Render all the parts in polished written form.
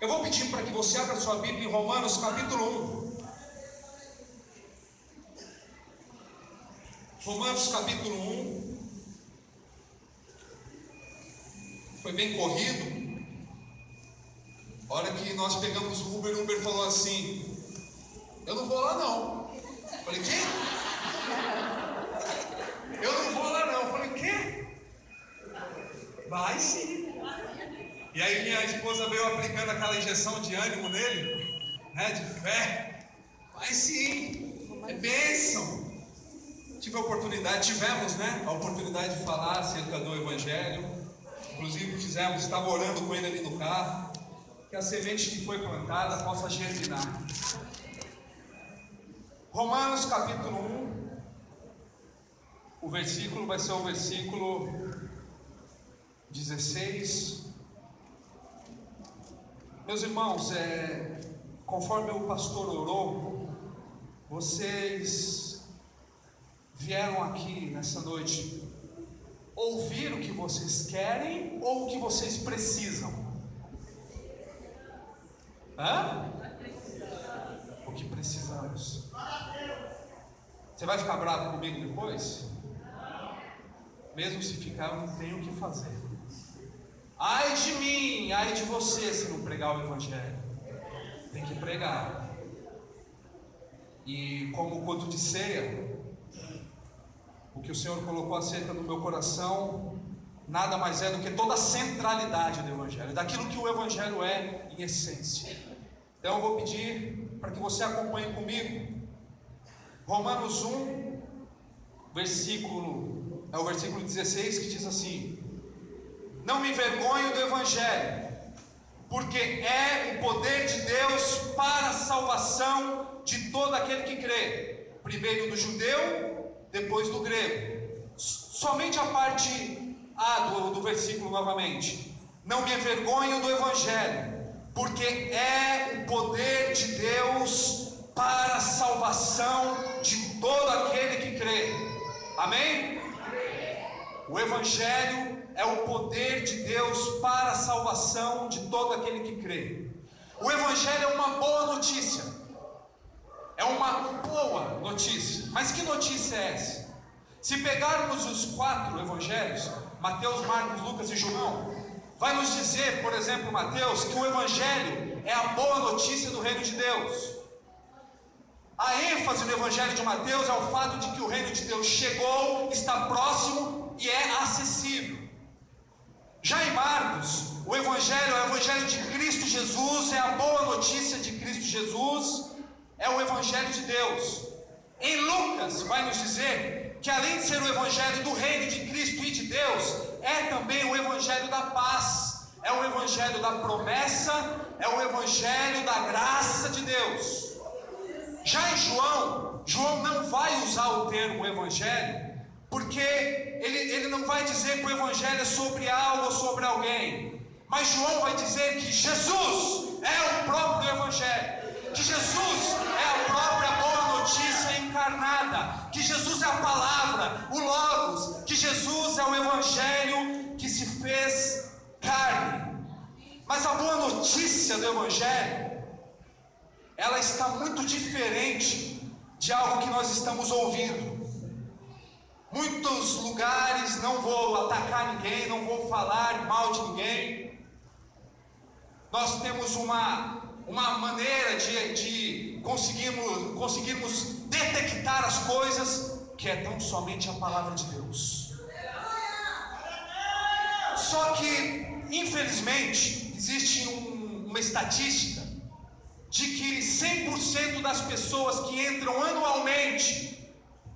Eu vou pedir para que você abra sua Bíblia em Romanos capítulo 1. Romanos capítulo 1. Foi bem corrido. A hora que nós pegamos o Uber falou assim: eu não vou lá não. Falei, quê? Eu não vou lá não. Falei, quê? Vai sim. E aí minha esposa veio aplicando aquela injeção de ânimo nele, né, de fé. Vai sim, é bênção. Tivemos, né, a oportunidade de falar acerca do Evangelho. Inclusive estava orando com ele ali no carro, que a semente que foi plantada possa germinar. Romanos capítulo 1, o versículo vai ser o versículo 16. Meus irmãos, conforme o pastor orou, vocês vieram aqui nessa noite ouvir o que vocês querem ou o que vocês precisam? O que precisamos. Você vai ficar bravo comigo depois? Mesmo se ficar, eu não tenho o que fazer. Ai de mim, ai de você se não pregar o Evangelho. Tem que pregar. E como culto de ceia, o que o Senhor colocou acerca do meu coração nada mais é do que toda a centralidade do Evangelho, daquilo que o Evangelho é em essência. Então eu vou pedir para que você acompanhe comigo Romanos 1, é o versículo 16, que diz assim: não me envergonho do Evangelho, porque é o poder de Deus para a salvação de todo aquele que crê, primeiro do judeu, depois do grego. Somente a parte A do versículo novamente: não me envergonho do Evangelho, porque é o poder de Deus para a salvação de todo aquele que crê. Amém? O Evangelho é o poder de Deus para a salvação de todo aquele que crê. O Evangelho é uma boa notícia. É uma boa notícia. Mas que notícia é essa? Se pegarmos os 4 evangelhos, Mateus, Marcos, Lucas e João, vai nos dizer, por exemplo, Mateus, que o Evangelho é a boa notícia do reino de Deus. A ênfase no Evangelho de Mateus é o fato de que o reino de Deus chegou, está próximo e é acessível. Já em Marcos, o Evangelho é o Evangelho de Cristo Jesus, é a boa notícia de Cristo Jesus, é o Evangelho de Deus. Em Lucas vai nos dizer que além de ser o Evangelho do reino de Cristo e de Deus, é também o Evangelho da paz, é o Evangelho da promessa, é o Evangelho da graça de Deus. Já em João não vai usar o termo Evangelho, porque ele não vai dizer que o Evangelho é sobre algo ou sobre alguém, mas João vai dizer que Jesus é o próprio Evangelho, que Jesus é a própria boa notícia encarnada, que Jesus é a palavra, o Logos, que Jesus é o Evangelho que se fez carne. Mas a boa notícia do Evangelho, ela está muito diferente de algo que nós estamos ouvindo. Muitos lugares, não vou atacar ninguém, não vou falar mal de ninguém, nós temos uma maneira de conseguirmos detectar as coisas, que é tão somente a palavra de Deus. Só que, infelizmente, existe uma estatística de que 100% das pessoas que entram anualmente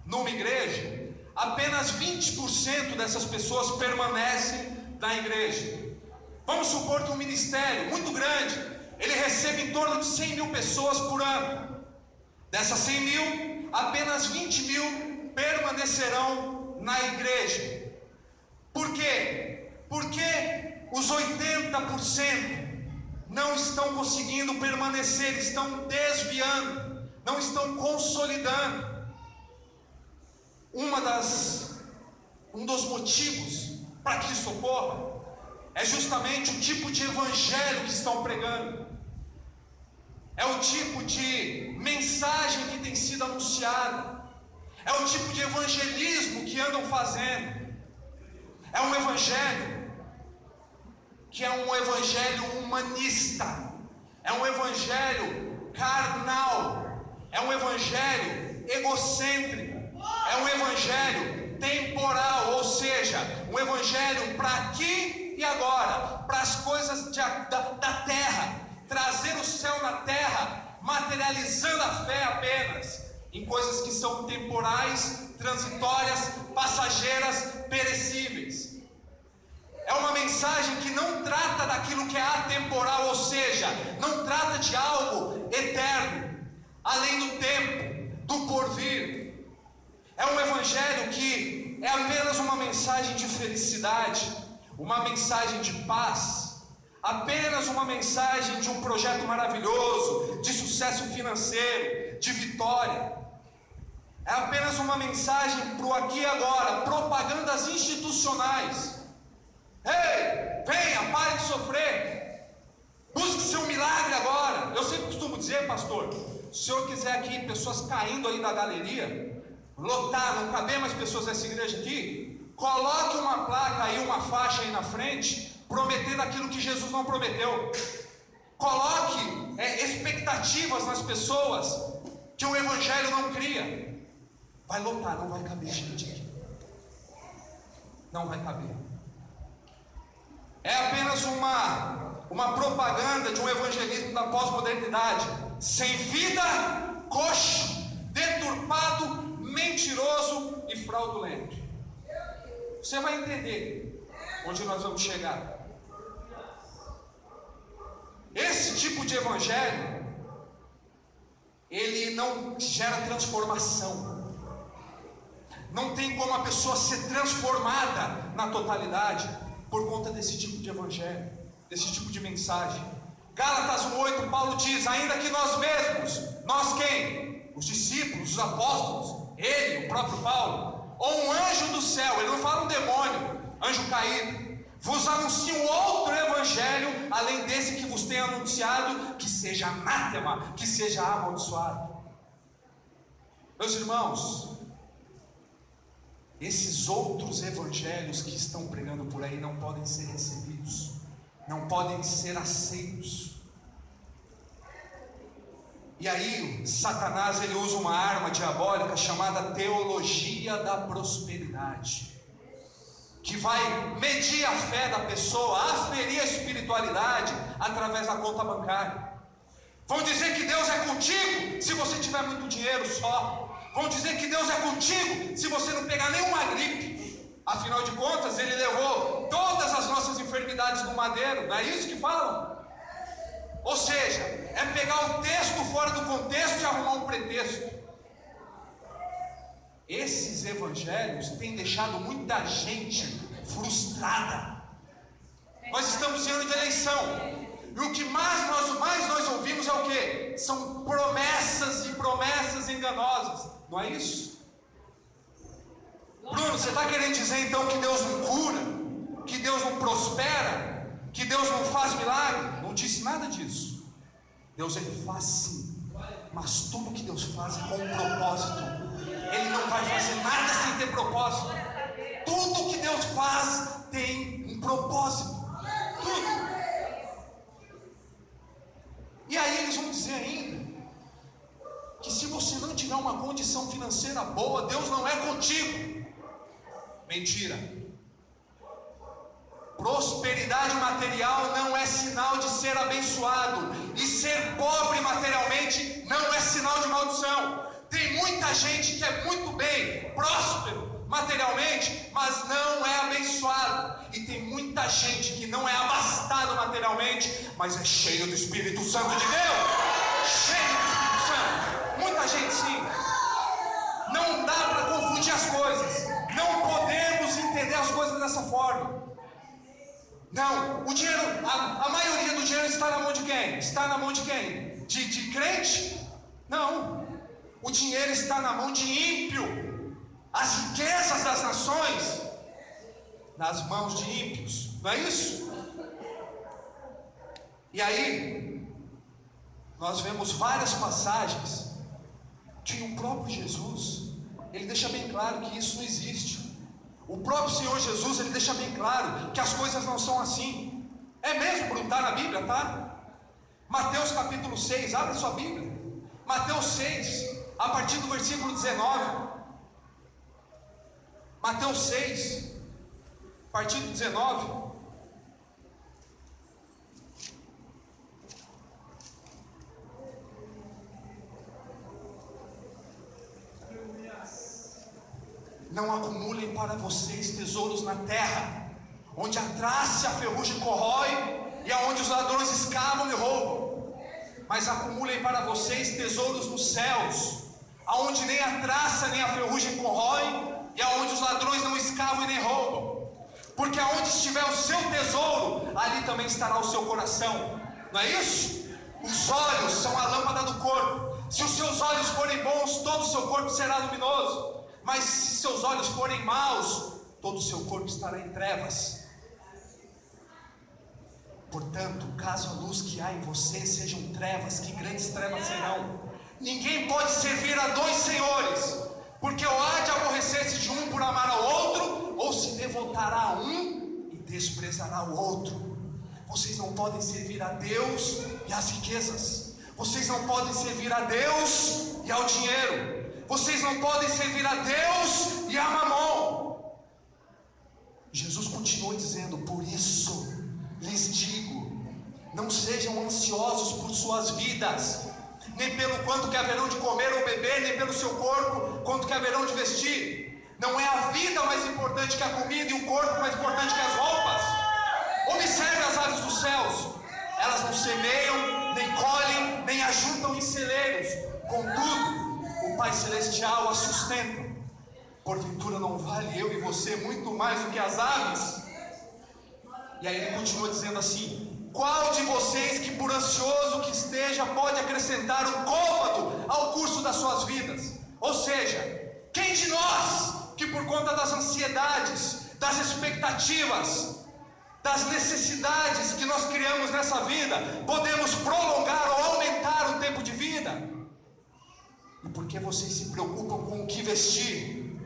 numa igreja, apenas 20% dessas pessoas permanecem na igreja. Vamos supor que um ministério muito grande, ele recebe em torno de 100 mil pessoas por ano. Dessas 100 mil, apenas 20 mil permanecerão na igreja. Por quê? Porque os 80% não estão conseguindo permanecer, estão desviando, não estão consolidando. Um dos motivos para que isso ocorra é justamente o tipo de evangelho que estão pregando, é o tipo de mensagem que tem sido anunciada, é o tipo de evangelismo que andam fazendo. É um evangelho que é um evangelho humanista, é um evangelho carnal, é um evangelho egocêntrico, é um evangelho temporal, ou seja, um evangelho para aqui e agora, para as coisas da terra, trazer o céu na terra, materializando a fé apenas em coisas que são temporais, transitórias, passageiras, perecíveis. É uma mensagem que não trata daquilo que é atemporal, ou seja, não trata de algo eterno, além do tempo, do porvir. É um evangelho que é apenas uma mensagem de felicidade, uma mensagem de paz, apenas uma mensagem de um projeto maravilhoso, de sucesso financeiro, de vitória. É apenas uma mensagem para o aqui e agora, propagandas institucionais. Ei, venha, pare de sofrer, busque seu milagre agora. Eu sempre costumo dizer, pastor, se o senhor quiser aqui pessoas caindo aí da galeria, lotar, não caber mais pessoas nessa igreja aqui, coloque uma placa aí, uma faixa aí na frente, prometendo aquilo que Jesus não prometeu. Coloque expectativas nas pessoas que o evangelho não cria. Vai lotar, não vai caber gente aqui, não vai caber. É apenas uma propaganda de um evangelismo da pós-modernidade, sem vida, coxo, deturpado, mentiroso e fraudulento. Você vai entender onde nós vamos chegar. Esse tipo de evangelho, ele não gera transformação. Não tem como a pessoa ser transformada na totalidade por conta desse tipo de evangelho, desse tipo de mensagem. Gálatas 1:8, Paulo diz: ainda que nós mesmos, nós quem? Os discípulos, os apóstolos, ele, o próprio Paulo, ou um anjo do céu, ele não fala um demônio, anjo caído, vos anuncio outro evangelho, além desse que vos tenho anunciado, que seja anátema, que seja amaldiçoado. Meus irmãos, esses outros evangelhos que estão pregando por aí não podem ser recebidos, não podem ser aceitos. E aí Satanás, ele usa uma arma diabólica chamada teologia da prosperidade, que vai medir a fé da pessoa, aferir a espiritualidade através da conta bancária. Vão dizer que Deus é contigo se você tiver muito dinheiro só. Vão dizer que Deus é contigo se você não pegar nenhuma gripe. Afinal de contas, Ele levou todas as nossas enfermidades no madeiro. Não é isso que falam? Ou seja, é pegar o texto fora do contexto e arrumar um pretexto. Esses evangelhos têm deixado muita gente frustrada. Nós estamos em ano de eleição, e o que mais nós ouvimos é o quê? São promessas e promessas enganosas. Não é isso? Bruno, você está querendo dizer então que Deus não cura, que Deus não prospera, que Deus não faz milagre? Não disse nada disso. Deus, ele faz sim, mas tudo que Deus faz é com um propósito. Ele não vai fazer nada sem ter propósito. Tudo que Deus faz tem um propósito. Tudo. E aí eles vão dizer ainda que se você não tiver uma condição financeira boa, Deus não é contigo. Mentira. Prosperidade material não é sinal de ser abençoado, e ser pobre materialmente não é sinal de maldição. Tem muita gente que é muito bem, próspero materialmente, mas não é abençoado. E tem muita gente que não é abastado materialmente, mas é cheio do Espírito Santo de Deus. Cheio do Espírito Santo. Muita gente sim. Não dá para confundir as coisas. Não podemos entender as coisas dessa forma. Não, o dinheiro, a maioria do dinheiro está na mão de quem? Está na mão de quem? De crente? Não. O dinheiro está na mão de ímpio. As riquezas das nações nas mãos de ímpios. Não é isso? E aí, nós vemos várias passagens que o próprio Jesus, ele deixa bem claro que isso não existe. O próprio Senhor Jesus, ele deixa bem claro que as coisas não são assim. É mesmo, Bruno, está na Bíblia, tá? Mateus capítulo 6, abre sua Bíblia. Mateus 6, a partir do versículo 19. Mateus 6, a partir do 19. Não acumulem para vocês tesouros na terra, onde a traça e a ferrugem corrói, e aonde os ladrões escavam e roubam. Mas acumulem para vocês tesouros nos céus, aonde nem a traça nem a ferrugem corrói, e aonde os ladrões não escavam e nem roubam. Porque aonde estiver o seu tesouro, ali também estará o seu coração. Não é isso? Os olhos são a lâmpada do corpo. Se os seus olhos forem bons, todo o seu corpo será luminoso. Mas se seus olhos forem maus, todo o seu corpo estará em trevas. Portanto, caso a luz que há em você sejam trevas, que grandes trevas serão. Ninguém pode servir a dois senhores, porque ou há de aborrecer-se de um por amar ao outro, ou se devotará a um e desprezará o outro. Vocês não podem servir a Deus e às riquezas. Vocês não podem servir a Deus e ao dinheiro. Vocês não podem servir a Deus e a Mamon. Jesus continua dizendo: por isso lhes digo, não sejam ansiosos por suas vidas, nem pelo quanto que haverão de comer ou beber, nem pelo seu corpo, quanto que haverão de vestir. Não é a vida mais importante que a comida, e o corpo mais importante que as roupas. Observe as aves dos céus: elas não semeiam, nem colhem, nem ajuntam em celeiros, contudo o Pai Celestial a sustenta. Porventura não vale eu e você muito mais do que as aves? E aí ele continua dizendo assim: qual de vocês que por ansioso que esteja pode acrescentar um côvado ao curso das suas vidas? Ou seja, quem de nós que por conta das ansiedades, das expectativas, das necessidades que nós criamos nessa vida, podemos prolongar ou aumentar o tempo de vida? E porque vocês se preocupam com o que vestir,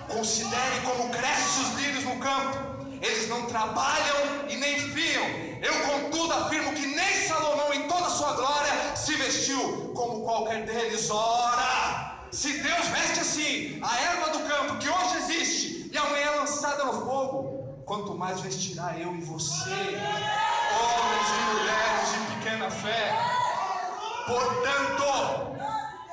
considerem como crescem os lírios no campo. Eles não trabalham e nem fiam. Eu contudo afirmo que nem Salomão em toda a sua glória se vestiu como qualquer deles. Ora, se Deus veste assim a erva do campo, que hoje existe e amanhã é lançada no fogo, quanto mais vestirá eu e você, homens e mulheres de pequena fé. Portanto,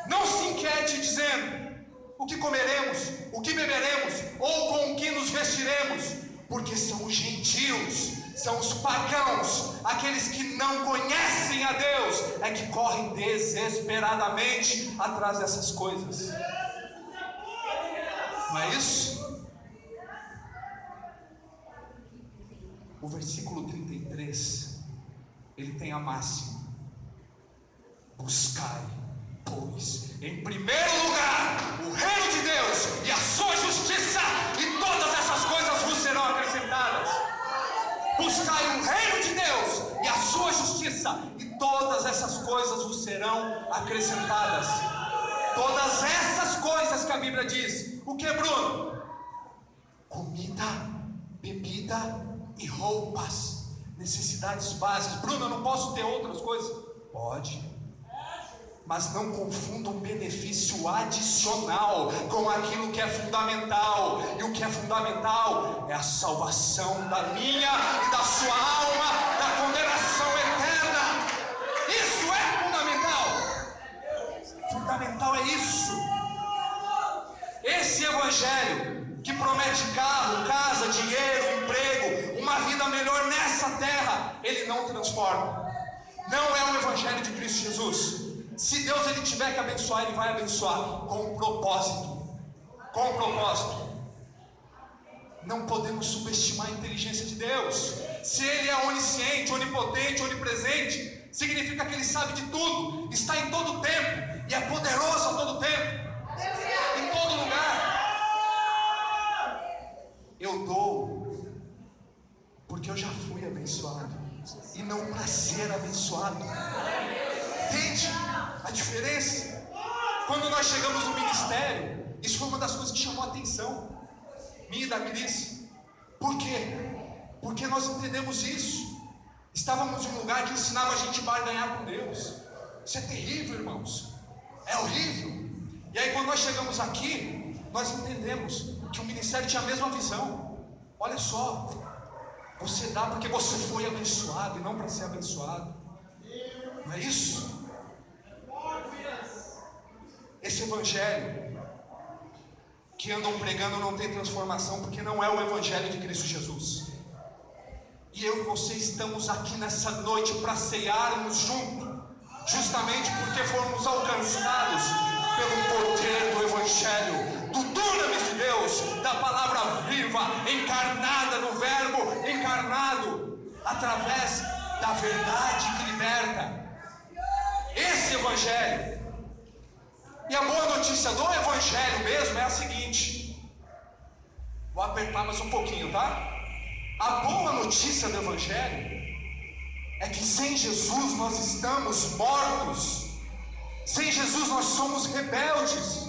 não se inquiete dizendo: o que comeremos, o que beberemos, ou com o que nos vestiremos? Porque são os gentios, são os pagãos, aqueles que não conhecem a Deus, é que correm desesperadamente atrás dessas coisas. Não é isso? O versículo 33, ele tem a máxima: buscai, pois, em primeiro lugar, o reino de Deus e a sua justiça, e todas essas coisas vos serão acrescentadas. Buscai o reino de Deus e a sua justiça, e todas essas coisas vos serão acrescentadas. Todas essas coisas que a Bíblia diz. O que, Bruno? Comida, bebida e roupas, necessidades básicas. Bruno, eu não posso ter outras coisas? Pode, mas não confunda um benefício adicional com aquilo que é fundamental. E o que é fundamental é a salvação da minha e da sua alma da condenação eterna. Isso é fundamental. Fundamental é isso. Esse evangelho que promete carro, casa, dinheiro, emprego, uma vida melhor nessa terra, ele não transforma. Não é o evangelho de Cristo Jesus. Se Deus ele tiver que abençoar, ele vai abençoar com um propósito. Com um propósito. Não podemos subestimar a inteligência de Deus. Se ele é onisciente, onipotente, onipresente, significa que ele sabe de tudo, está em todo o tempo e é poderoso a todo tempo, em todo lugar. Eu dou porque eu já fui abençoado. e não para ser abençoado. Entende a diferença? Quando nós chegamos no ministério, isso foi uma das coisas que chamou a atenção minha e da Cris. Por quê? Porque nós entendemos isso. Estávamos em um lugar que ensinava a gente a barganhar com Deus. Isso é terrível, irmãos. É horrível. E aí quando nós chegamos aqui, nós entendemos que o ministério tinha a mesma visão. Olha só, você dá porque você foi abençoado e não para ser abençoado. Não é isso? Esse evangelho que andam pregando não tem transformação, porque não é o evangelho de Cristo Jesus. E eu e você estamos aqui nessa noite para cearmos junto, justamente porque fomos alcançados pelo poder do evangelho, do dunamis de Deus, da palavra viva, encarnada no verbo encarnado, através da verdade que liberta. Esse evangelho. E a boa notícia do evangelho mesmo é a seguinte. Vou apertar mais um pouquinho, tá? A boa notícia do evangelho é que sem Jesus nós estamos mortos. Sem Jesus nós somos rebeldes.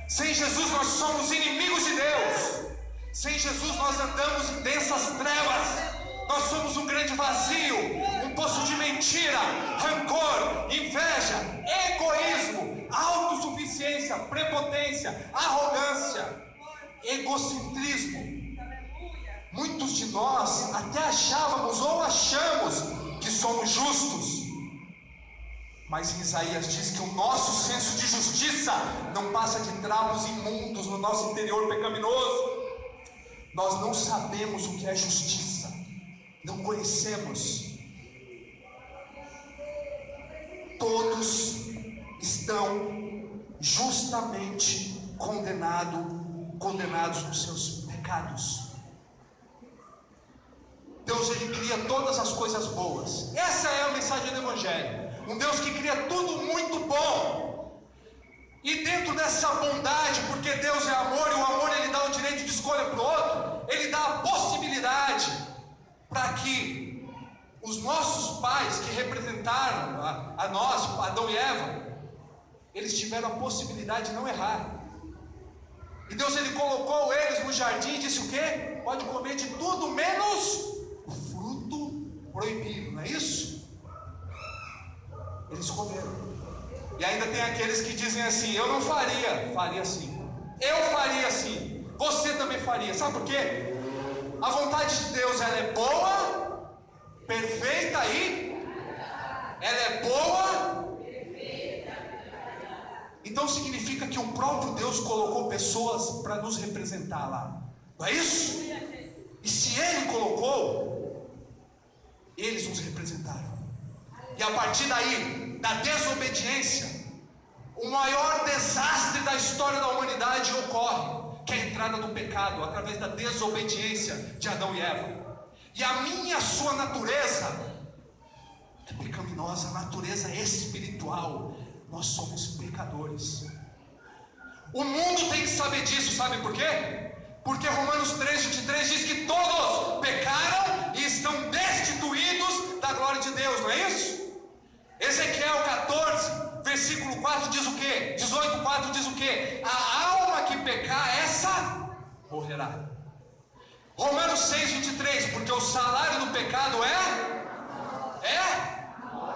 Sem Jesus nós somos inimigos de Deus. Sem Jesus nós andamos em densas trevas. Nós somos um grande vazio, um poço de mentira, rancor, inveja, egoísmo, autossuficiência, prepotência, arrogância, egocentrismo. Muitos de nós até achávamos ou achamos que somos justos, mas em Isaías diz que o nosso senso de justiça não passa de trapos imundos no nosso interior pecaminoso. Nós não sabemos o que é justiça, não conhecemos. Todos estão justamente condenados nos seus pecados. Deus, Ele cria todas as coisas boas. Essa é a mensagem do evangelho. Um Deus que cria tudo muito bom. E dentro dessa bondade, porque Deus é amor, e o amor Ele dá o direito de escolha para o outro, Ele dá a possibilidade para que os nossos pais, que representaram a nós, Adão e Eva, eles tiveram a possibilidade de não errar. E Deus, Ele colocou eles no jardim e disse o quê? Pode comer de tudo menos o fruto proibido, não é isso? Eles comeram. E ainda tem aqueles que dizem assim: eu não faria. Faria sim. Eu faria sim. Você também faria. Sabe por quê? A vontade de Deus, ela é boa, perfeita e ela é boa. Então significa que o próprio Deus colocou pessoas para nos representar lá. Não é isso? E se Ele colocou, eles nos representaram. E a partir daí, da desobediência, o maior desastre da história da humanidade ocorre, que é a entrada do pecado, através da desobediência de Adão e Eva. E a minha, a sua natureza é pecaminosa, a natureza espiritual. Nós somos pecadores. O mundo tem que saber disso, sabe por quê? Porque Romanos 3:23 diz que todos pecaram e estão destituídos da glória de Deus, não é isso? Ezequiel 14, versículo 4 diz o quê? 18:4 diz o quê? A alma que pecar, essa morrerá. Romanos 6:23, porque o salário do pecado é?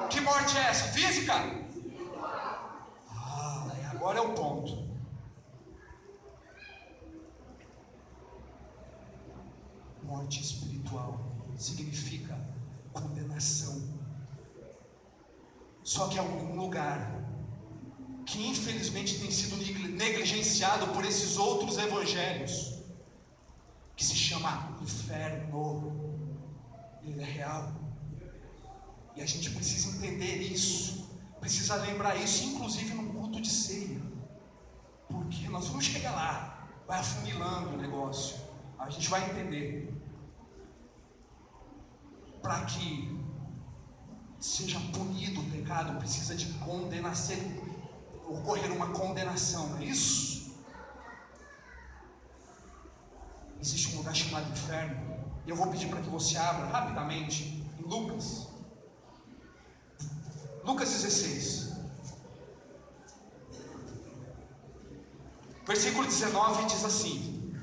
Que morte é essa? Física? Agora é o ponto. Morte espiritual significa condenação. Só que é um lugar que infelizmente tem sido negligenciado por esses outros evangelhos, que se chama inferno. Ele é real. E a gente precisa entender isso, precisa lembrar isso, inclusive num culto de ceia, porque nós vamos chegar lá, vai afunilando o negócio, a gente vai entender. Para que seja punido o pecado, precisa de condenação, ocorrer uma condenação, não é isso? Existe um lugar chamado inferno, e eu vou pedir para que você abra rapidamente em Lucas 16, versículo 19 diz assim,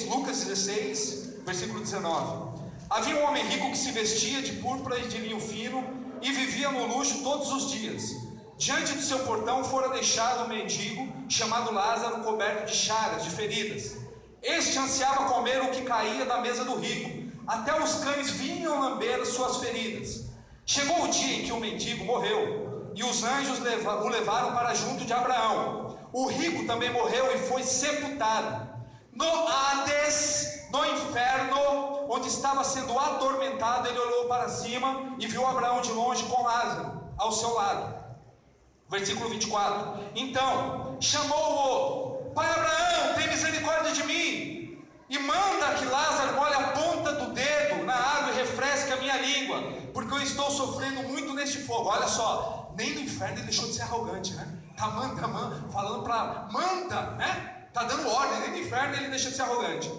Lucas 16, versículo 19: havia um homem rico que se vestia de púrpura e de linho fino e vivia no luxo todos os dias. Diante do seu portão fora deixado um mendigo chamado Lázaro, coberto de chagas, de feridas. Este ansiava comer o que caía da mesa do rico, até os cães vinham lamber as suas feridas. Chegou o dia em que o mendigo morreu, e os anjos o levaram para junto de Abraão. O rico também morreu e foi sepultado. No Hades, no inferno, onde estava sendo atormentado, ele olhou para cima e viu Abraão de longe com Lázaro ao seu lado. Versículo 24: então chamou-o: pai Abraão, tem misericórdia de mim, e manda que Lázaro molhe a ponta do dedo na água e refresque a minha língua, porque eu estou sofrendo muito neste fogo. Olha só, nem no inferno ele deixou de ser arrogante, né? Falando para manda, né? Está dando ordem, nem no inferno ele deixa de ser arrogante.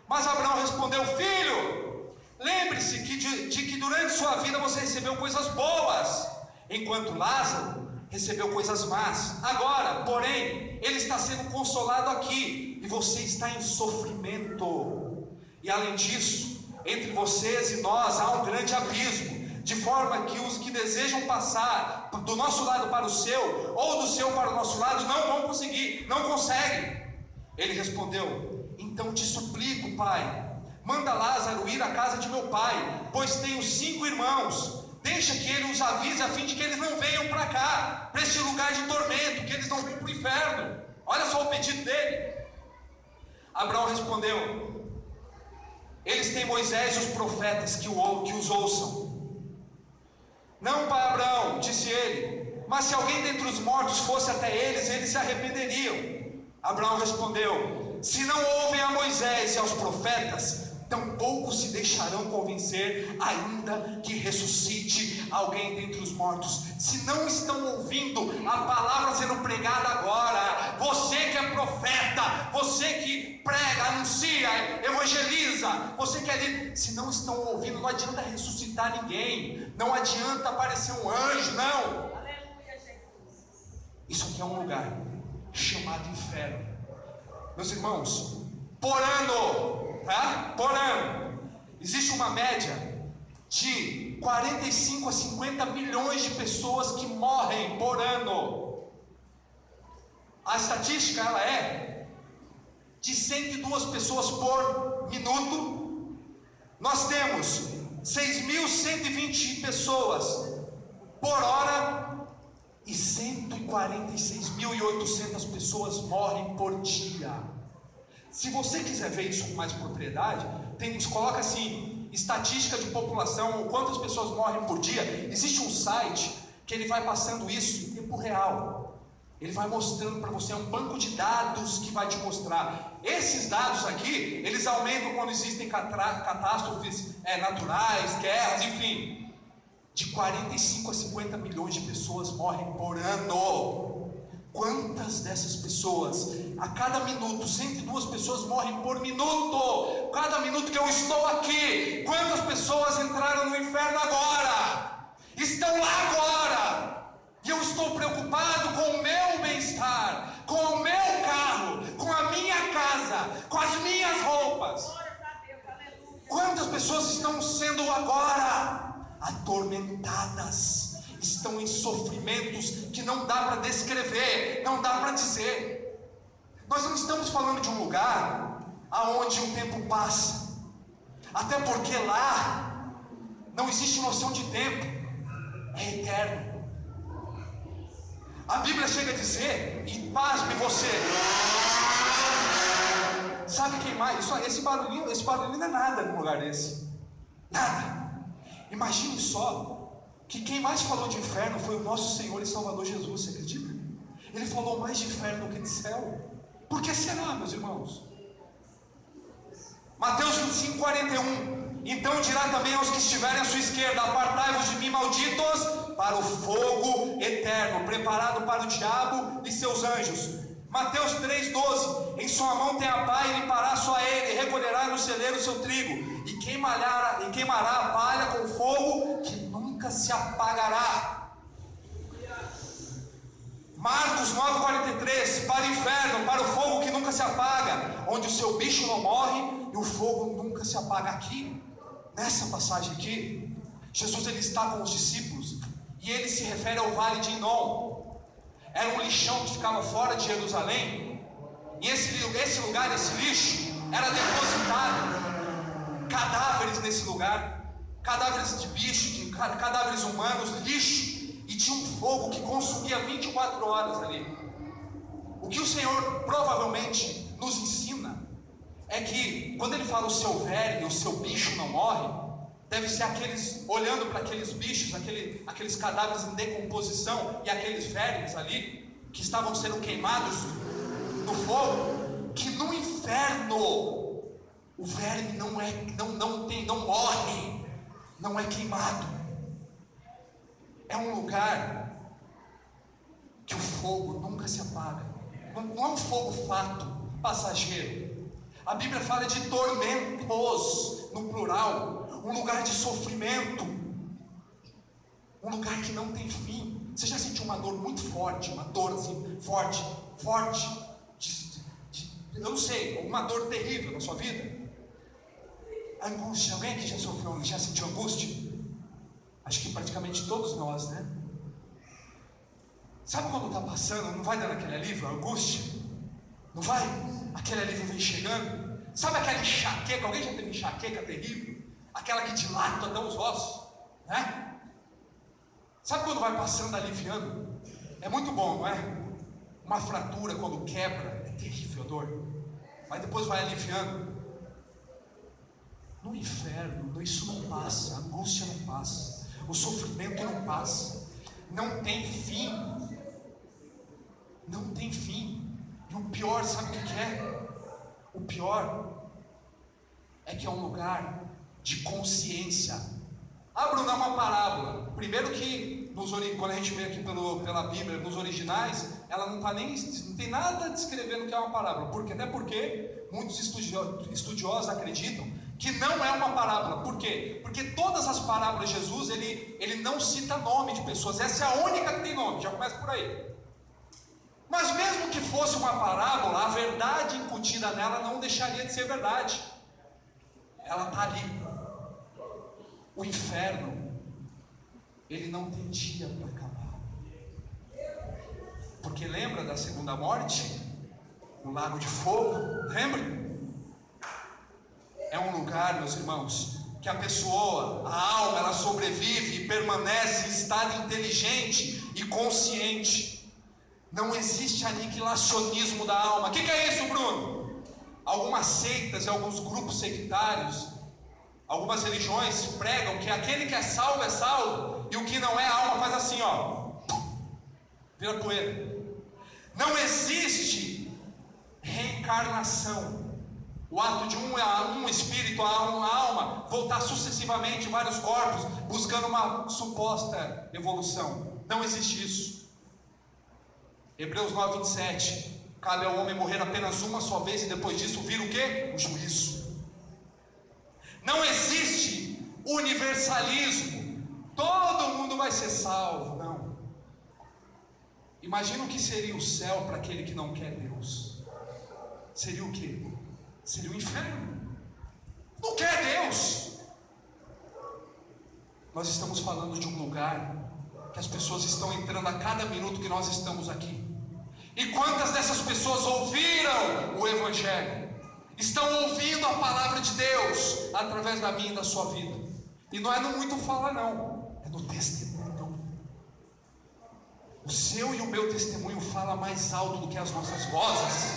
Mas Abraão respondeu: filho, lembre-se de que durante sua vida você recebeu coisas boas, enquanto Lázaro recebeu coisas más. Agora, porém, ele está sendo consolado aqui, e você está em sofrimento. E além disso, entre vocês e nós há um grande abismo, de forma que os que desejam passar do nosso lado para o seu, ou do seu para o nosso lado, não vão conseguir, não conseguem. Ele respondeu: então te suplico, pai, manda Lázaro ir à casa de meu pai, pois tenho 5 irmãos. Deixa que ele os avise, a fim de que eles não venham para cá, para este lugar de tormento, que eles não venham para o inferno. Olha só o pedido dele. Abraão respondeu: eles têm Moisés e os profetas que os ouçam. Não, pai Abraão, disse ele, mas se alguém dentre os mortos fosse até eles se arrependeriam. Abraão respondeu: se não ouvem a Moisés e aos profetas, tampouco se deixarão convencer, ainda que ressuscite alguém dentre os mortos. Se não estão ouvindo a palavra sendo pregada agora, você que é profeta, você que prega, anuncia, evangeliza, você que é líder, se não estão ouvindo, não adianta ressuscitar ninguém, não adianta aparecer um anjo, não. Isso aqui é um lugar chamado inferno, meus irmãos. Por ano, tá? Por ano, existe uma média de 45 a 50 milhões de pessoas que morrem por ano. A estatística ela é de 102 pessoas por minuto. Nós temos 6.120 pessoas por hora e 146.800 pessoas morrem por dia. Se você quiser ver isso com mais propriedade, coloca assim, estatística de população, quantas pessoas morrem por dia. Existe um site que ele vai passando isso em tempo real. Ele vai mostrando para você, é um banco de dados que vai te mostrar. Esses dados aqui, eles aumentam quando existem catástrofes naturais, guerras, enfim. De 45 a 50 milhões de pessoas morrem por ano. Quantas dessas pessoas, a cada minuto, 102 pessoas morrem por minuto. Cada minuto que eu estou aqui, quantas pessoas entraram no inferno agora? Estão lá agora. E eu estou preocupado com o meu bem-estar, com o meu carro, com a minha casa, com as minhas roupas. Quantas pessoas estão sendo agora atormentadas? Estão em sofrimentos que não dá para descrever, não dá para dizer. Nós não estamos falando de um lugar aonde o tempo passa, até porque lá não existe noção de tempo, é eterno. A Bíblia chega a dizer, e pasme você, sabe quem mais? Esse barulhinho não é nada num lugar desse, nada. Imagine só que quem mais falou de inferno foi o nosso Senhor e Salvador Jesus, você acredita? Ele falou mais de inferno do que de céu. Por que será, meus irmãos? Mateus 25, 41. Então dirá também aos que estiverem à sua esquerda: apartai-vos de mim, malditos, para o fogo eterno, preparado para o diabo e seus anjos. Mateus 3, 12. Em sua mão tem a pá e limpará só ele, e recolherá no celeiro o seu trigo, e queimará a palha com fogo que nunca se apagará. Marcos 9,43, para o inferno, para o fogo que nunca se apaga, onde o seu bicho não morre e o fogo nunca se apaga. Aqui, nessa passagem aqui, Jesus ele está com os discípulos e ele se refere ao vale de Inom. Era um lixão que ficava fora de Jerusalém, e esse lugar, esse lixo, era depositado cadáveres nesse lugar, cadáveres de bicho, cadáveres humanos, lixo. E tinha um fogo que consumia 24 horas ali. O que o Senhor provavelmente nos ensina é que quando Ele fala o seu verme, o seu bicho não morre, deve ser aqueles, olhando para aqueles bichos, aqueles cadáveres em decomposição e aqueles vermes ali, que estavam sendo queimados no fogo, que no inferno o verme não morre, não é queimado. É um lugar que o fogo nunca se apaga. Não é um fogo fato, passageiro. A Bíblia fala de tormentos, no plural. Um lugar de sofrimento. Um lugar que não tem fim. Você já sentiu uma dor muito forte? Uma dor assim, forte. Eu não sei, uma dor terrível na sua vida? Angústia. Alguém aqui já sentiu angústia? Acho que praticamente todos nós, né? Sabe quando está passando, não vai dando aquele alívio, a angústia? Não vai? Aquele alívio vem chegando. Sabe aquela enxaqueca? Alguém já teve enxaqueca terrível? Aquela que dilata até os ossos, né? Sabe quando vai passando, aliviando? É muito bom, não é? Uma fratura quando quebra, é terrível a dor. Mas depois vai aliviando. No inferno, isso não passa, a angústia não passa. O sofrimento não passa, não tem fim, não tem fim. E o pior, sabe o que é? O pior é que é um lugar de consciência. Bruno, é uma parábola. Primeiro que quando a gente vê aqui pela Bíblia, nos originais, ela não tem nada descrevendo que é uma parábola. Até porque muitos estudiosos acreditam que não é uma parábola. Por quê? Porque todas as parábolas de Jesus, ele não cita nome de pessoas. Essa é a única que tem nome, já começa por aí. Mas mesmo que fosse uma parábola, a verdade incutida nela não deixaria de ser verdade. Ela está ali. O inferno, ele não tem dia para acabar. Porque lembra da segunda morte? O lago de fogo, lembra? É um lugar, meus irmãos, que a pessoa, a alma, ela sobrevive e permanece em estado inteligente e consciente. Não existe aniquilacionismo da alma. O que é isso, Bruno? Algumas seitas e alguns grupos sectários, algumas religiões pregam que aquele que é salvo, e o que não é, a alma faz assim, ó, vira poeira. Não existe reencarnação. O ato de um espírito, uma alma, voltar sucessivamente em vários corpos, buscando uma suposta evolução. Não existe isso. Hebreus 9:27. Cabe ao homem morrer apenas uma só vez, e depois disso vir o quê? O juízo. Não existe universalismo. Todo mundo vai ser salvo. Não. Imagina o que seria o céu para aquele que não quer Deus. Seria o quê? Seria o inferno. Não quer Deus. Nós estamos falando de um lugar que as pessoas estão entrando a cada minuto que nós estamos aqui. E quantas dessas pessoas ouviram o Evangelho? Estão ouvindo a palavra de Deus através da minha e da sua vida. E não é no muito falar, não, é no testemunho. O seu e o meu testemunho fala mais alto do que as nossas vozes.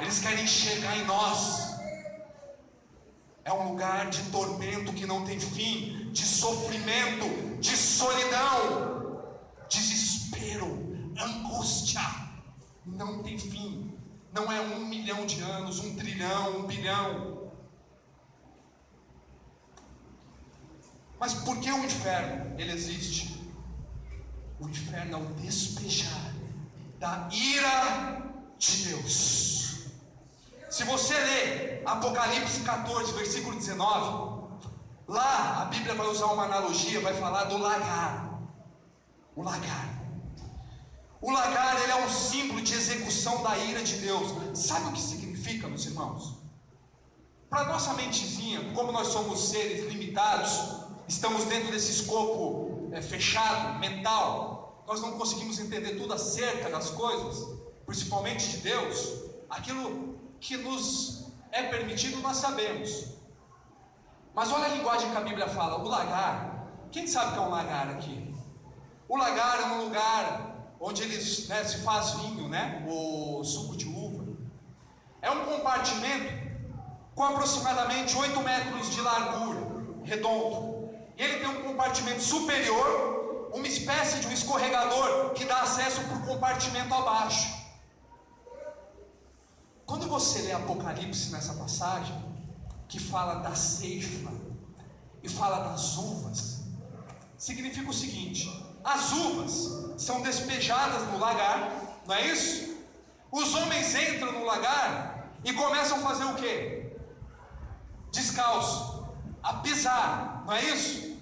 Eles querem enxergar em nós. É um lugar de tormento que não tem fim, de sofrimento, de solidão, desespero, angústia. Não tem fim. Não é 1 milhão de anos, 1 trilhão, 1 bilhão. Mas por que o inferno? Ele existe. O inferno é o despejar da ira de Deus. Se você ler Apocalipse 14, versículo 19, lá a Bíblia vai usar uma analogia, vai falar do lagar. O lagar. O lagar, ele é um símbolo de execução da ira de Deus. Sabe o que significa, meus irmãos? Para nossa mentezinha, como nós somos seres limitados, estamos dentro desse escopo fechado, mental, nós não conseguimos entender tudo acerca das coisas, principalmente de Deus. Aquilo que nos é permitido nós sabemos, mas olha a linguagem que a Bíblia fala. O lagar, quem sabe o que é um lagar aqui? O lagar é um lugar onde eles se faz vinho, o suco de uva. É um compartimento com aproximadamente 8 metros de largura, redondo. E ele tem um compartimento superior, uma espécie de um escorregador que dá acesso para o compartimento abaixo. Quando você lê Apocalipse nessa passagem, que fala da ceifa e fala das uvas, significa o seguinte: as uvas são despejadas no lagar, não é isso? Os homens entram no lagar e começam a fazer o quê? Descalço, a pisar, não é isso?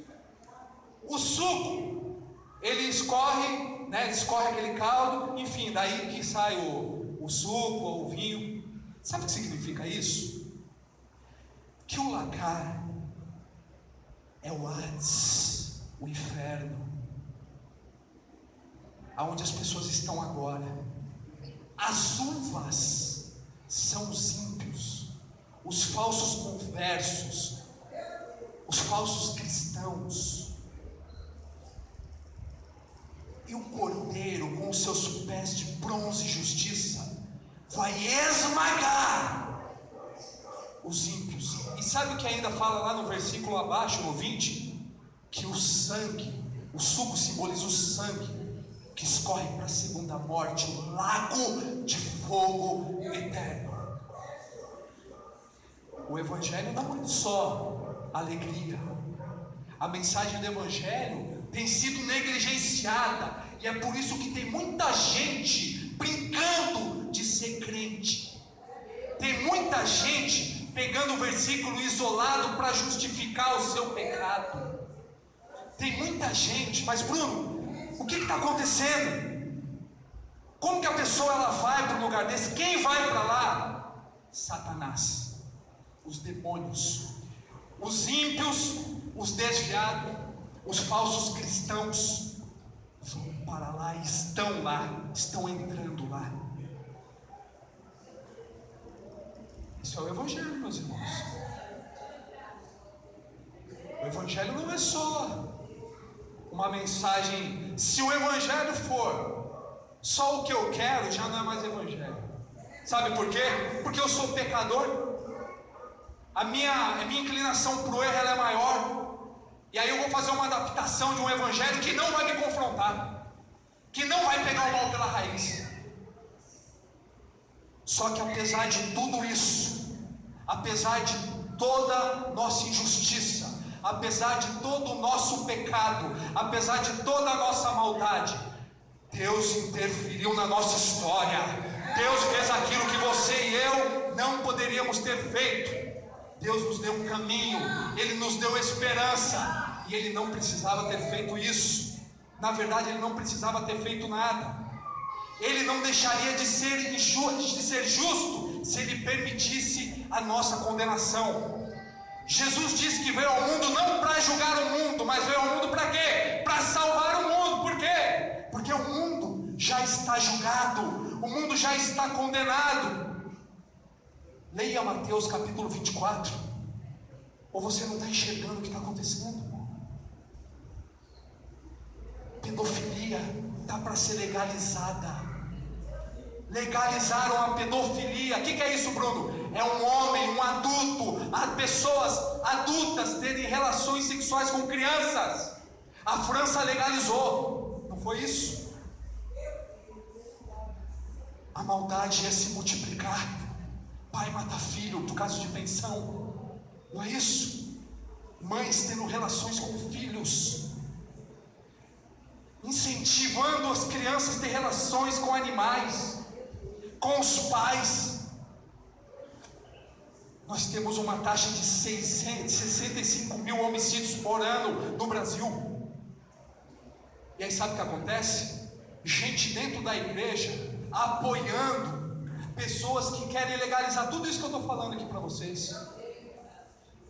O suco, ele escorre, escorre aquele caldo, enfim, daí que sai o suco ou o vinho. Sabe o que significa isso? Que o lagar é o Hades, o inferno, aonde as pessoas estão agora. As uvas são os ímpios, os falsos conversos, os falsos cristãos. E o cordeiro, com os seus pés de bronze e justiça, vai esmagar os ímpios. E sabe o que ainda fala lá no versículo abaixo, no 20? Que o sangue, o suco simboliza o sangue que escorre para a segunda morte, o lago de fogo eterno. O Evangelho não é só alegria. A mensagem do Evangelho tem sido negligenciada, e é por isso que tem muita gente brincando de ser crente. Tem muita gente pegando o versículo isolado para justificar o seu pecado. Tem muita gente, mas Bruno, o que está acontecendo? Como que a pessoa ela vai para um lugar desse? Quem vai para lá? Satanás, os demônios, os ímpios, os desviados, os falsos cristãos vão para lá e estão lá, estão entrando lá. Isso é o Evangelho, meus irmãos. O Evangelho não é só uma mensagem. Se o Evangelho for só o que eu quero, já não é mais Evangelho. Sabe por quê? Porque eu sou pecador. A minha inclinação para o erro ela é maior. E aí eu vou fazer uma adaptação de um Evangelho que não vai me confrontar, que não vai pegar o mal pela raiz. Só que apesar de tudo isso, apesar de toda nossa injustiça, apesar de todo o nosso pecado, apesar de toda a nossa maldade, Deus interferiu na nossa história. Deus fez aquilo que você e eu não poderíamos ter feito. Deus nos deu um caminho, Ele nos deu esperança, e Ele não precisava ter feito isso. Na verdade, Ele não precisava ter feito nada. Ele não deixaria de ser justo se Ele permitisse a nossa condenação. Jesus disse que veio ao mundo não para julgar o mundo, mas veio ao mundo para quê? Para salvar o mundo. Por quê? Porque o mundo já está julgado, o mundo já está condenado. Leia Mateus capítulo 24. Ou você não está enxergando o que está acontecendo? Pedofilia está para ser legalizada. Legalizaram a pedofilia. O que é isso, Bruno? É um homem, um adulto, pessoas adultas terem relações sexuais com crianças. A França legalizou. Não foi isso? A maldade ia se multiplicar. Pai mata filho por causa de pensão. Não é isso? Mães tendo relações com filhos, incentivando as crianças a ter relações com animais, com os pais. Nós temos uma taxa de 65 mil homicídios por ano no Brasil. E aí sabe o que acontece? Gente dentro da igreja apoiando pessoas que querem legalizar tudo isso que eu estou falando aqui para vocês.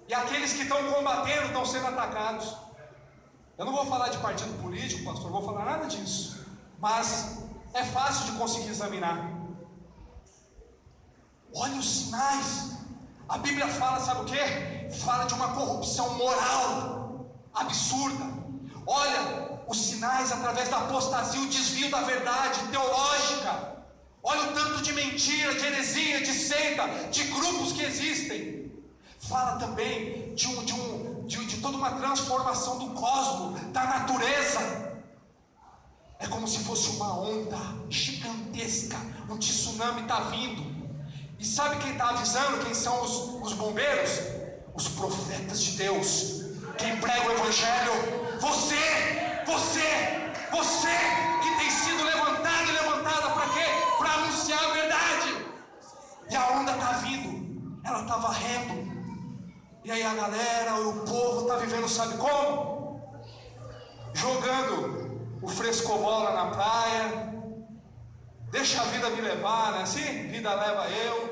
E aqueles que estão combatendo estão sendo atacados. Eu não vou falar de partido político, pastor, não vou falar nada disso. Mas é fácil de conseguir examinar. Olha os sinais. A Bíblia fala, sabe o que? Fala de uma corrupção moral absurda. Olha os sinais através da apostasia, o desvio da verdade teológica. Olha o tanto de mentira, de heresia, de seita, de grupos que existem. Fala também de toda uma transformação do cosmos, da natureza. É como se fosse uma onda gigantesca, um tsunami está vindo. E sabe quem está avisando? Quem são os bombeiros? Os profetas de Deus. Quem prega o Evangelho? Você que tem sido levantado e levantada para quê? Para anunciar a verdade. E a onda está vindo, ela está varrendo. E aí a galera, o povo está vivendo, sabe como? Jogando o frescobola na praia. Deixa a vida me levar, né? Assim, vida leva eu.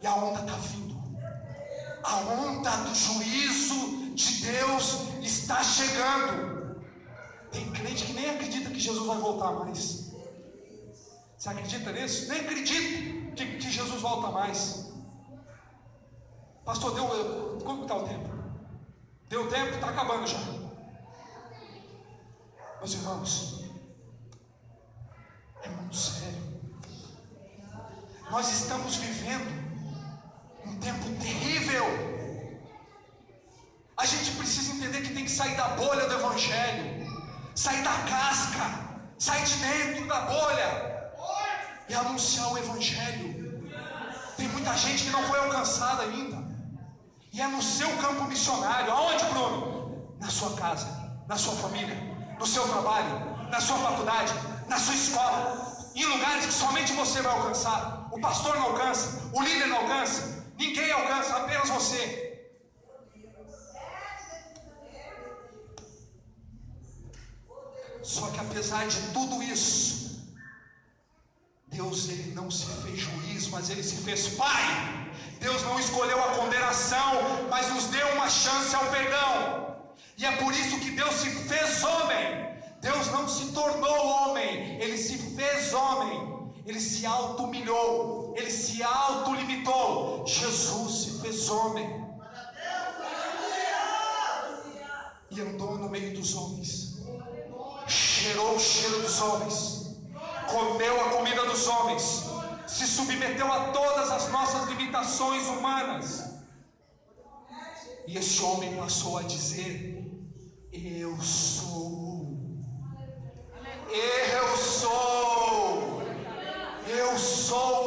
E a onda está vindo. A onda do juízo de Deus está chegando. Tem crente que nem acredita que Jesus vai voltar mais. Você acredita nisso? Nem acredita que Jesus volta mais. Pastor, como está o tempo? Deu tempo? Está acabando já. Meus irmãos, é muito sério. Nós estamos vivendo um tempo terrível. A gente precisa entender que tem que sair da bolha do Evangelho, sair da casca, sair de dentro da bolha e anunciar o Evangelho. Tem muita gente que não foi alcançada ainda, e é no seu campo missionário. Aonde, Bruno? Na sua casa, na sua família, no seu trabalho, na sua faculdade, na sua escola, em lugares que somente você vai alcançar. O pastor não alcança, o líder não alcança, ninguém alcança, apenas você. Só que apesar de tudo isso, Deus, ele não se fez juiz, mas ele se fez pai. Deus não escolheu a condenação, mas nos deu uma chance ao perdão. E é por isso que Deus se fez homem. Deus não se tornou homem, ele se fez homem. Ele se auto-humilhou, ele se auto-limitou. Jesus se fez homem e andou no meio dos homens, cheirou o cheiro dos homens, comeu a comida dos homens, se submeteu a todas as nossas limitações humanas. E esse homem passou a dizer: eu sou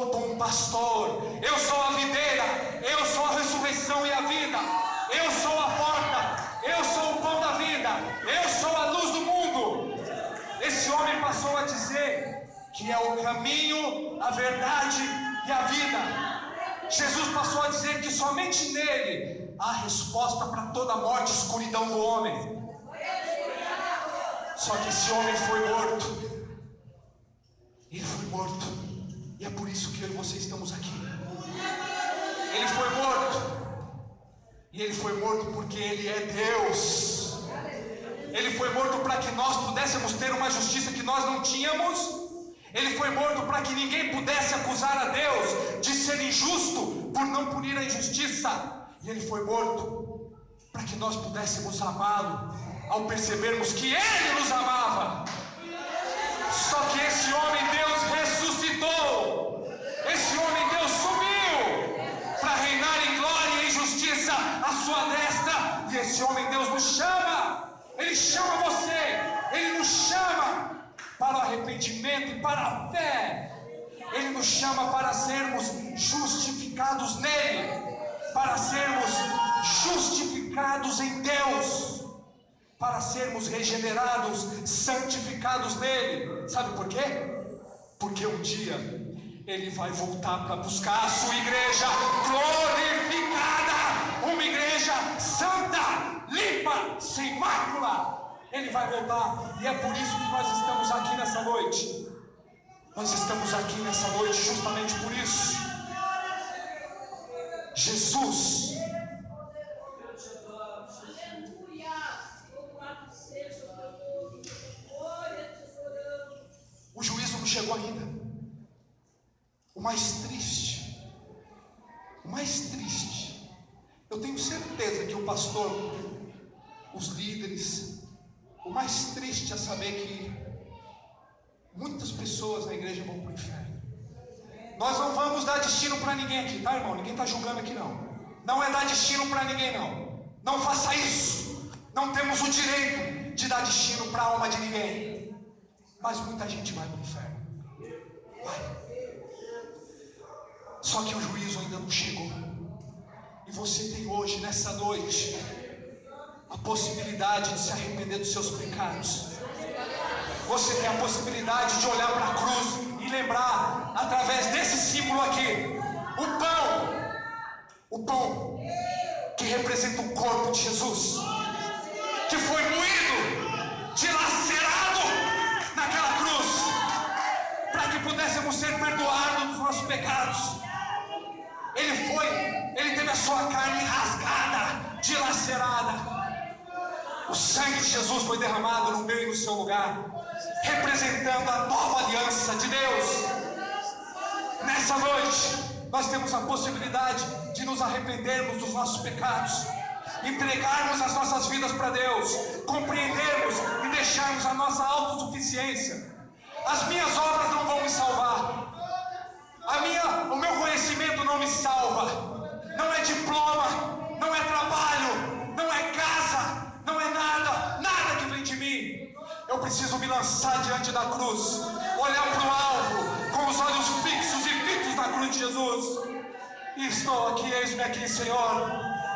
o bom pastor, eu sou a videira, eu sou a ressurreição e a vida, eu sou a porta, eu sou o pão da vida, eu sou a luz do mundo. Esse homem passou a dizer que é o caminho, a verdade e a vida. Jesus passou a dizer que somente nele há resposta para toda a morte e escuridão do homem. Só que esse homem foi morto. Ele foi morto. E é por isso que eu e você estamos aqui. Ele foi morto. E ele foi morto porque ele é Deus. Ele foi morto para que nós pudéssemos ter uma justiça que nós não tínhamos. Ele foi morto para que ninguém pudesse acusar a Deus de ser injusto por não punir a injustiça. E ele foi morto para que nós pudéssemos amá-lo ao percebermos que ele nos amava. Só que esse homem Deus ressuscitou. Esse homem Deus subiu para reinar em glória e em justiça à sua destra. E esse homem Deus nos chama. Ele chama você. Ele nos chama para o arrependimento e para a fé. Ele nos chama para sermos justificados nele, para sermos justificados em Deus, para sermos regenerados, santificados nele. Sabe por quê? Porque um dia Ele vai voltar para buscar a sua igreja glorificada, uma igreja santa, limpa, sem mácula. Ele vai voltar, e é por isso que nós estamos aqui nessa noite. Nós estamos aqui nessa noite justamente por isso. Jesus, o juízo não chegou ainda. O mais triste, eu tenho certeza que o pastor, os líderes, o mais triste é saber que muitas pessoas na igreja vão para o inferno. Nós não vamos dar destino para ninguém aqui, tá, irmão? Ninguém está julgando aqui, não. Não é dar destino para ninguém, não. Não faça isso. Não temos o direito de dar destino para a alma de ninguém. Mas muita gente vai para o inferno. Vai. Só que o juízo ainda não chegou. E você tem hoje, nessa noite, a possibilidade de se arrepender dos seus pecados. Você tem a possibilidade de olhar para a cruz e lembrar, através desse símbolo aqui, o pão que representa o corpo de Jesus, que foi moído, dilacerado naquela cruz, para que pudéssemos ser perdoados dos nossos pecados. Ele teve a sua carne rasgada, dilacerada. O sangue de Jesus foi derramado no meu e no seu lugar, representando a nova aliança de Deus. Nessa noite, nós temos a possibilidade de nos arrependermos dos nossos pecados, entregarmos as nossas vidas para Deus, compreendermos e deixarmos a nossa autossuficiência. As minhas obras não vão me salvar. O meu conhecimento não me salva. Não é diploma, não é trabalho, não é casa, não é nada que vem de mim. Eu preciso me lançar diante da cruz, olhar para o alvo, com os olhos fixos e fitos na cruz de Jesus. E estou aqui, eis-me aqui, Senhor.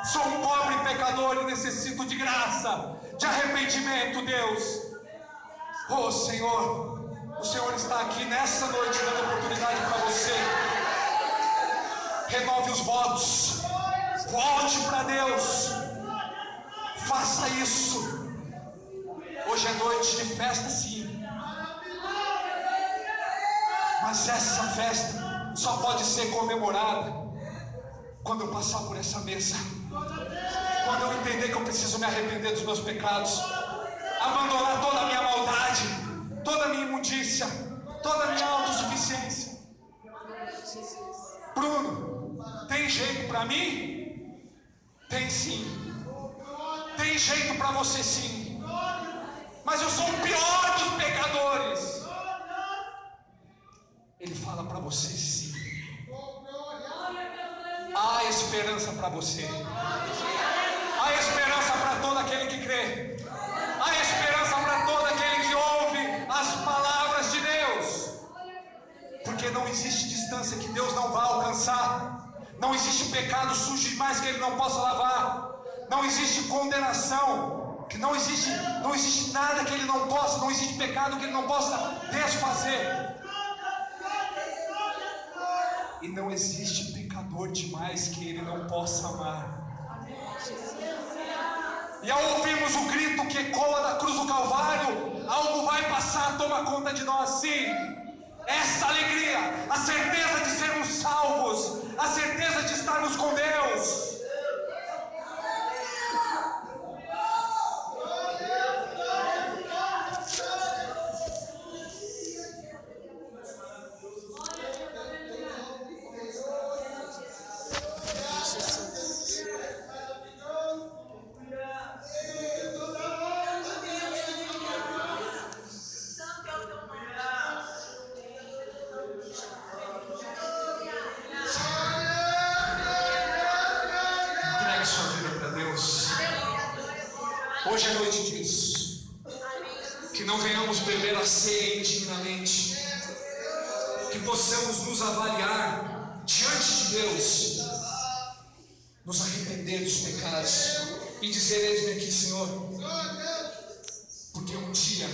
Sou um pobre pecador e necessito de graça, de arrependimento, Deus. Oh, Senhor, o Senhor está aqui nessa noite dando oportunidade para você. Renove os votos, volte para Deus, faça isso. Hoje é noite de festa, sim, mas essa festa só pode ser comemorada quando eu passar por essa mesa, quando eu entender que eu preciso me arrepender dos meus pecados, abandonar toda a minha maldade, toda a minha imundícia, toda a minha autossuficiência. Bruno, tem jeito para mim? Tem sim. Tem jeito para você sim. Mas eu sou o pior dos pecadores. Ele fala para você sim. Há esperança para você. Há esperança para todo aquele que crê. Há esperança para todo aquele que ouve as palavras de Deus. Porque não existe distância que Deus não vá alcançar. Não existe pecado sujo demais que Ele não possa lavar. Não existe condenação, que não existe nada que Ele não possa, não existe pecado que Ele não possa desfazer. E não existe pecador demais que Ele não possa amar. E ao ouvirmos o grito que ecoa da cruz do Calvário, algo vai passar, toma conta de nós, sim. Essa alegria, a certeza de sermos salvos, a certeza de estarmos com Deus. Hoje é noite disso. Que não venhamos beber a ceia indignamente. Que possamos nos avaliar diante de Deus, nos arrepender dos pecados e dizer: eis-me aqui, Senhor. Porque um dia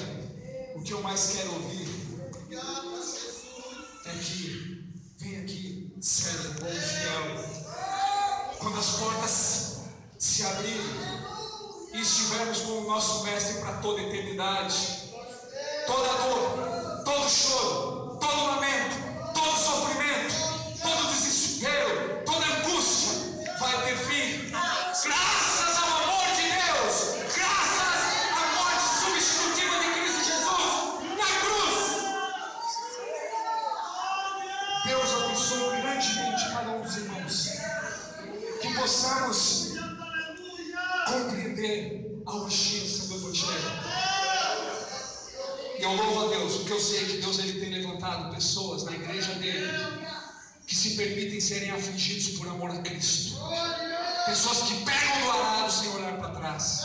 o que eu mais quero ouvir é que Vem aqui, servo bom e fiel. Quando as portas se abrirem e estivermos com o nosso Mestre para toda a eternidade, toda dor, todo choro, todo lamento, todo sofrimento, todo desespero, toda angústia vai ter fim. Graças ao amor de Deus, graças à morte substitutiva de Cristo Jesus na cruz. Deus abençoe grandemente cada um dos irmãos, que possamos compreender a urgência do Evangelho. E eu louvo a Deus, porque eu sei que Deus ele tem levantado pessoas na igreja dele que se permitem serem afligidos por amor a Cristo. Pessoas que pegam do arado sem olhar para trás.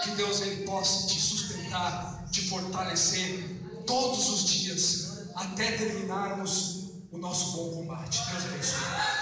Que Deus ele possa te sustentar, te fortalecer todos os dias, até terminarmos o nosso bom combate. Deus abençoe.